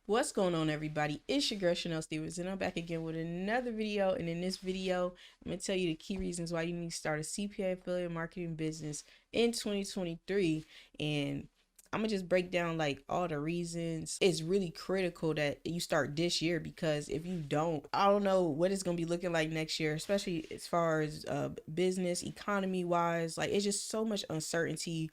What's going on, everybody? It's your girl Chanel Stevens, and I'm back again with another video. And in this video, I'm gonna tell you the key reasons why you need to start a CPA affiliate marketing business in 2023. And I'm gonna just break down like all the reasons. It's really critical that you start this year, because if you don't, I don't know what it's gonna be looking like next year, especially as far as business, economy wise. Like, it's just so much uncertainty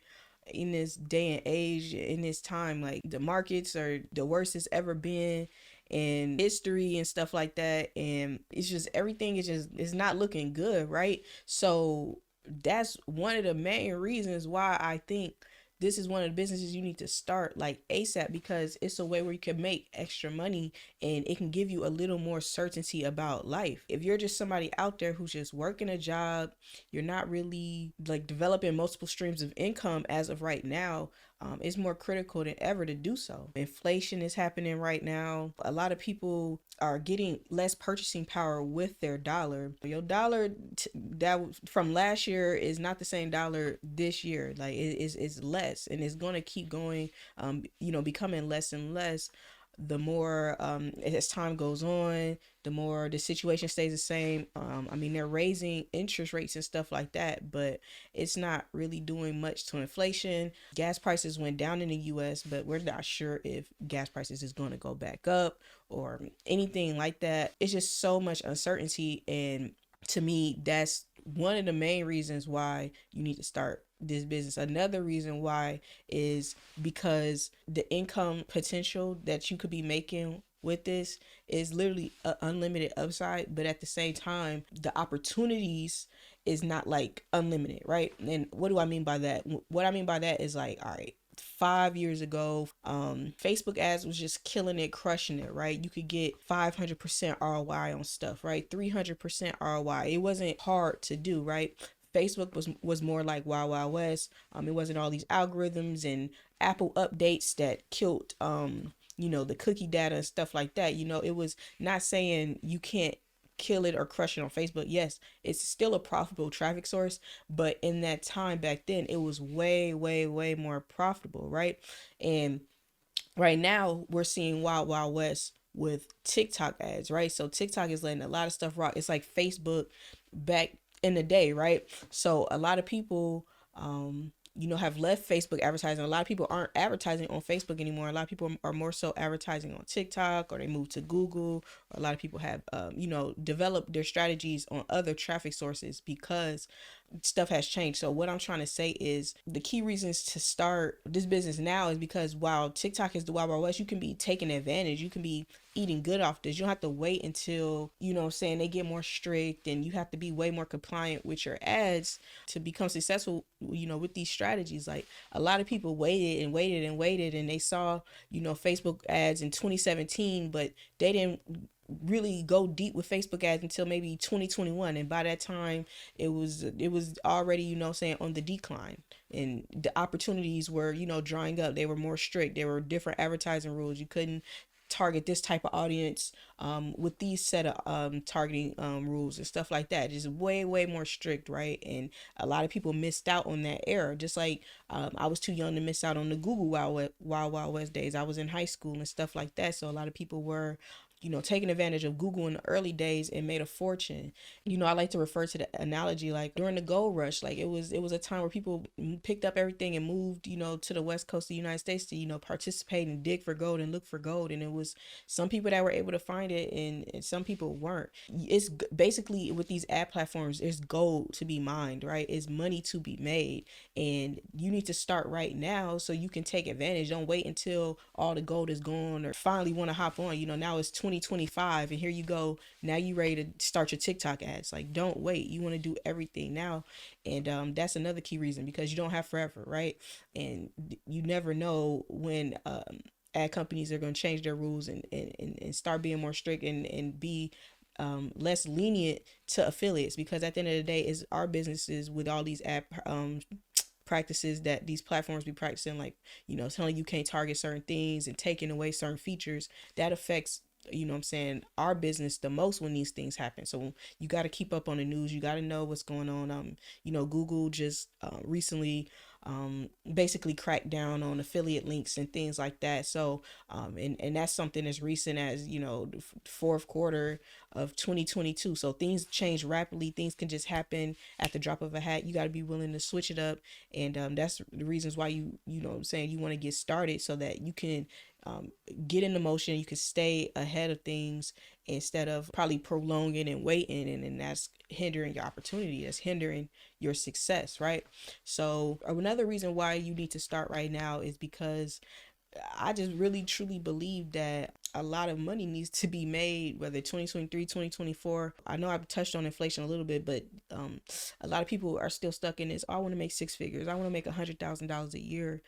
in this day and age, in this time. Like, the markets are the worst it's ever been in history and stuff like that, and it's just everything is just, it's not looking good, right? So that's one of the main reasons why I think this is one of the businesses you need to start like ASAP, because it's a way where you can make extra money and it can give you a little more certainty about life. If you're just somebody out there who's just working a job, you're not really like developing multiple streams of income as of right now, it's more critical than ever to do so. Inflation is happening right now. A lot of people are getting less purchasing power with their dollar. Your dollar that from last year is not the same dollar this year. Like, it's less, and it's going to keep going, becoming less and less the more as time goes on, the more the situation stays the same. I mean, they're raising interest rates and stuff like that, but it's not really doing much to inflation. Gas prices went down in the US, but we're not sure if gas prices is going to go back up or anything like that. It's just so much uncertainty, and to me, that's one of the main reasons why you need to start this business. Another reason why is because the income potential that you could be making with this is literally an unlimited upside, but at the same time, the opportunities is not like unlimited, right? And what do I mean by that? What I mean by that is like, all right, 5 years ago, Facebook ads was just killing it, crushing it, right? You could get 500% ROI on stuff, right? 300% ROI. It wasn't hard to do, right? Facebook was more like Wild Wild West. It wasn't all these algorithms and Apple updates that killed the cookie data and stuff like that. It was not saying you can't kill it or crush it on Facebook. Yes, it's still a profitable traffic source, but in that time back then, it was way, way, way more profitable, right? And right now, we're seeing Wild Wild West with TikTok ads, right? So TikTok is letting a lot of stuff rock. It's like Facebook back in the day, right? So a lot of people, have left Facebook advertising. A lot of people aren't advertising on Facebook anymore. A lot of people are more so advertising on TikTok, or they moved to Google. Or a lot of people have, developed their strategies on other traffic sources because stuff has changed. So what I'm trying to say is the key reasons to start this business now is because while TikTok is the Wild Wild West, you can be taking advantage. You can be eating good off this. You don't have to wait until, they get more strict, and you have to be way more compliant with your ads to become successful, with these strategies. Like, a lot of people waited and waited and waited, and they saw, Facebook ads in 2017, but they didn't really go deep with Facebook ads until maybe 2021, and by that time it was already, on the decline, and the opportunities were, drying up. They were more strict. There were different advertising rules. You couldn't target this type of audience with these set of targeting rules and stuff like that. Just way, way more strict, right? And a lot of people missed out on that era. Just like I was too young to miss out on the Google Wild Wild West days. I was in high school and stuff like that, so a lot of people were, taking advantage of Google in the early days and made a fortune. I like to refer to the analogy like during the gold rush. Like, it was a time where people picked up everything and moved, to the west coast of the United States to, participate and dig for gold and look for gold. And it was some people that were able to find it, and some people weren't. It's basically with these ad platforms, there's gold to be mined, right? It's money to be made, and you need to start right now so you can take advantage. Don't wait until all the gold is gone or finally want to hop on. Now it's 2025, and here you go. Now you ready to start your TikTok ads. Like, don't wait. You want to do everything now. And that's another key reason, because you don't have forever, right? And you never know when ad companies are going to change their rules and start being more strict and be less lenient to affiliates, because at the end of the day, is our businesses with all these ad practices that these platforms be practicing, like, telling you can't target certain things and taking away certain features. That affects, our business the most when these things happen. So you got to keep up on the news. You got to know what's going on. Google just recently basically crack down on affiliate links and things like that. So and that's something as recent as, the fourth quarter of 2022. So things change rapidly. Things can just happen at the drop of a hat. You got to be willing to switch it up, and that's the reasons why you know what I'm saying, you want to get started so that you can um, get into motion. You can stay ahead of things instead of probably prolonging and waiting, and that's hindering your opportunity. That's hindering your success, right? So another reason why you need to start right now is because I just really truly believe that a lot of money needs to be made, whether 2023, 2024. I know I've touched on inflation a little bit, but a lot of people are still stuck in this, oh, I want to make six figures. I want to make $100,000 a year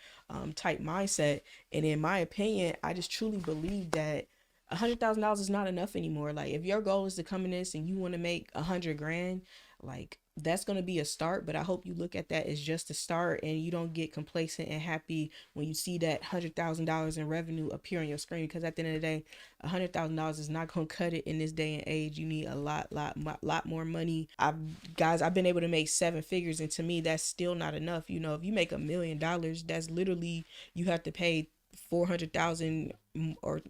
type mindset. And in my opinion, I just truly believe that $100,000 is not enough anymore. Like if your goal is to come in this and you want to make 100 grand, like that's going to be a start, but I hope you look at that as just a start and you don't get complacent and happy when you see that $100,000 in revenue appear on your screen, because at the end of the day, $100,000 is not going to cut it in this day and age. You need a lot more money. I've been able to make seven figures, and to me that's still not enough. If you make $1 million, that's literally, you have to pay 400,000 or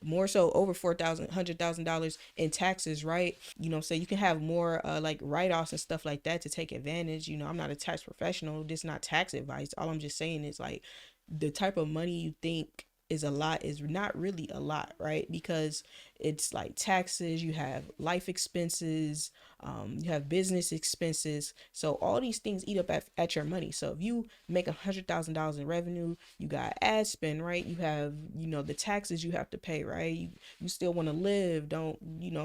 more, so over 4,000 $100,000 in taxes, right? So you can have more like write-offs and stuff like that to take advantage. I'm not a tax professional, this is not tax advice. All I'm just saying is, like, the type of money you think is a lot is not really a lot, right? Because it's like taxes, you have life expenses, you have business expenses. So all these things eat up at your money. So if you make $100,000 in revenue, you got ad spend, right? You have, the taxes you have to pay, right? You still want to live. Don't,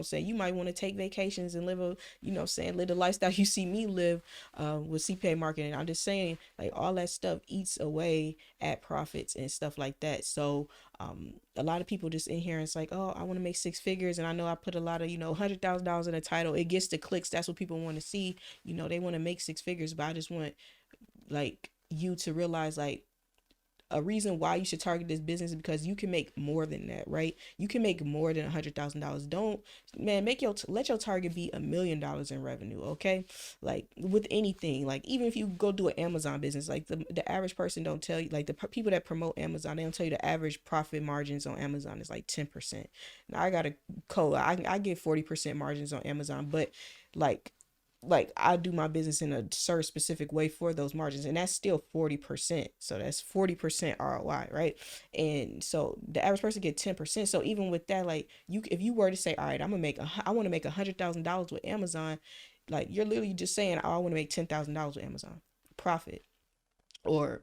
say you might want to take vacations and live live the lifestyle you see me live with CPA marketing. I'm just saying, like, all that stuff eats away at profits and stuff like that. So a lot of people just in here, and it's like, oh, I want to make six figures, and I know I put a lot of, $100,000 in the title. It gets the clicks. That's what people want to see. They want to make six figures, but I just want, like, you to realize, like, a reason why you should target this business is because you can make more than that, right? You can make more than $100,000. Don't, man, let your target be $1 million in revenue, okay? Like with anything, like even if you go do an Amazon business, like the average person don't tell you, like the people that promote Amazon, they don't tell you the average profit margins on Amazon is like 10%. Now I got a code, I get 40% margins on Amazon, but like I do my business in a certain specific way for those margins, and that's still 40%. So that's 40% ROI, right? And so the average person get 10%. So even with that, like, if you were to say, all right, I want to make $100,000 with Amazon, like, you're literally just saying, oh, I want to make $10,000 with Amazon profit, or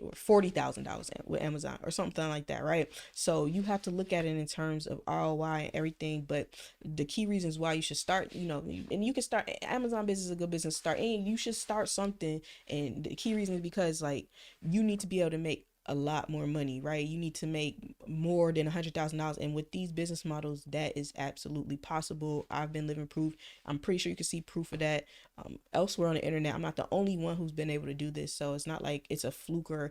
$40,000 with Amazon or something like that, right? So you have to look at it in terms of ROI and everything. But the key reasons why you should start, and you can start Amazon business is a good business to start, and you should start something. And the key reason is because, like, you need to be able to make a lot more money, right? You need to make more than $100,000, and with these business models, that is absolutely possible. I've been living proof. I'm pretty sure you can see proof of that elsewhere on the internet. I'm not the only one who's been able to do this, so it's not like it's a fluke or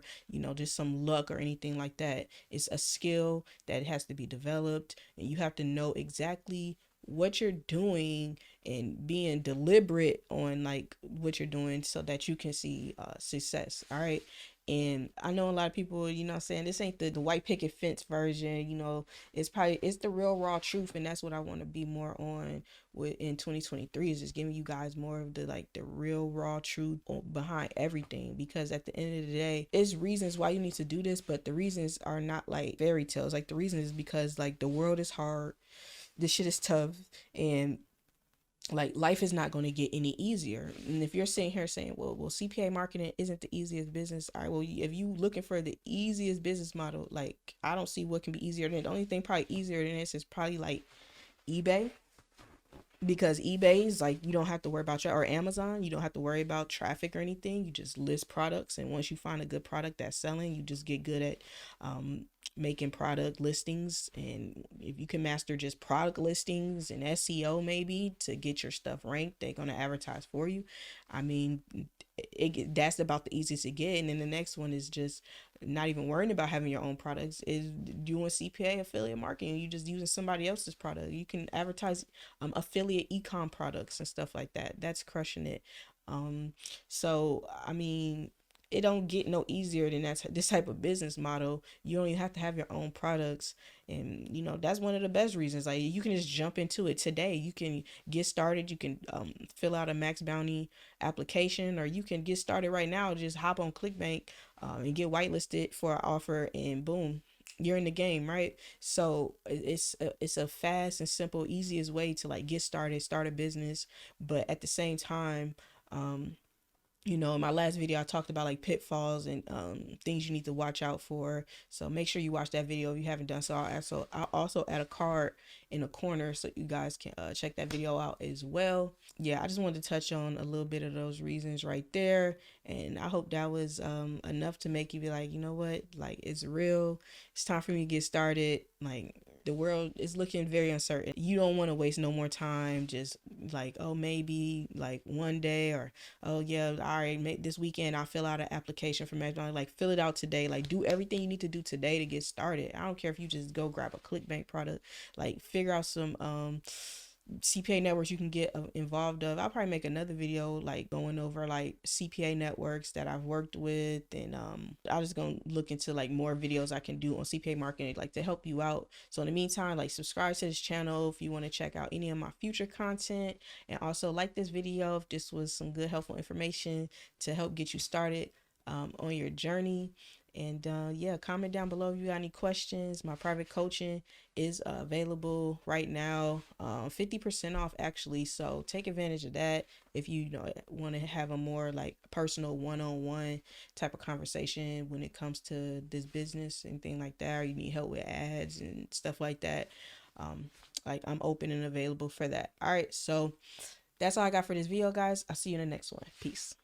just some luck or anything like that. It's a skill that has to be developed, and you have to know exactly what you're doing and being deliberate on, like, what you're doing so that you can see success. All right. And I know a lot of people, saying this ain't the white picket fence version. It's the real raw truth, and that's what I want to be more on with in 2023, is just giving you guys more of the real raw truth behind everything. Because at the end of the day, it's reasons why you need to do this, but the reasons are not like fairy tales. Like, the reason is because, like, the world is hard, this shit is tough, and, like, life is not going to get any easier. And if you're sitting here saying, well, CPA marketing isn't the easiest business, all right, well, if you looking for the easiest business model, like, I don't see what can be easier than it. The only thing probably easier than this is probably like eBay, because eBay is like, you don't have to worry about or Amazon, you don't have to worry about traffic or anything. You just list products, and once you find a good product that's selling, you just get good at making product listings. And if you can master just product listings and SEO, maybe to get your stuff ranked, they're going to advertise for you. I mean, that's about the easiest to get. And then the next one is just not even worrying about having your own products, is doing CPA affiliate marketing. You just using somebody else's product. You can advertise affiliate ecom products and stuff like that. That's crushing it. So I mean, it don't get no easier than this type of business model. You don't even have to have your own products, and that's one of the best reasons. Like, you can just jump into it today. You can get started. You can fill out a max bounty application, or you can get started right now. Just hop on ClickBank and get whitelisted for an offer, and boom, you're in the game, right? So it's a fast and simple, easiest way to like get started, start a business, but at the same time, um, in my last video, I talked about like pitfalls and things you need to watch out for. So make sure you watch that video if you haven't done so. I'll also add a card in the corner so you guys can check that video out as well. Yeah, I just wanted to touch on a little bit of those reasons right there, and I hope that was enough to make you be like, you know what, like, it's real. It's time for me to get started. Like, the world is looking very uncertain. You don't want to waste no more time just like, oh, maybe like one day, or oh yeah, all right, this weekend I'll fill out an application for McDonald's. Like, fill it out today. Like, do everything you need to do today to get started. I don't care if you just go grab a ClickBank product. Like, figure out some CPA networks you can get involved of. I'll probably make another video like going over like CPA networks that I've worked with, and I'm just gonna look into like more videos I can do on CPA marketing, like, to help you out. So in the meantime, like, subscribe to this channel if you want to check out any of my future content, and also like this video if this was some good helpful information to help get you started on your journey. And yeah, comment down below if you got any questions. My private coaching is available right now, 50% off actually. So take advantage of that if you want to have a more like personal one-on-one type of conversation when it comes to this business and thing like that, or you need help with ads and stuff like that. Like, I'm open and available for that. All right, so that's all I got for this video, guys. I'll see you in the next one. Peace.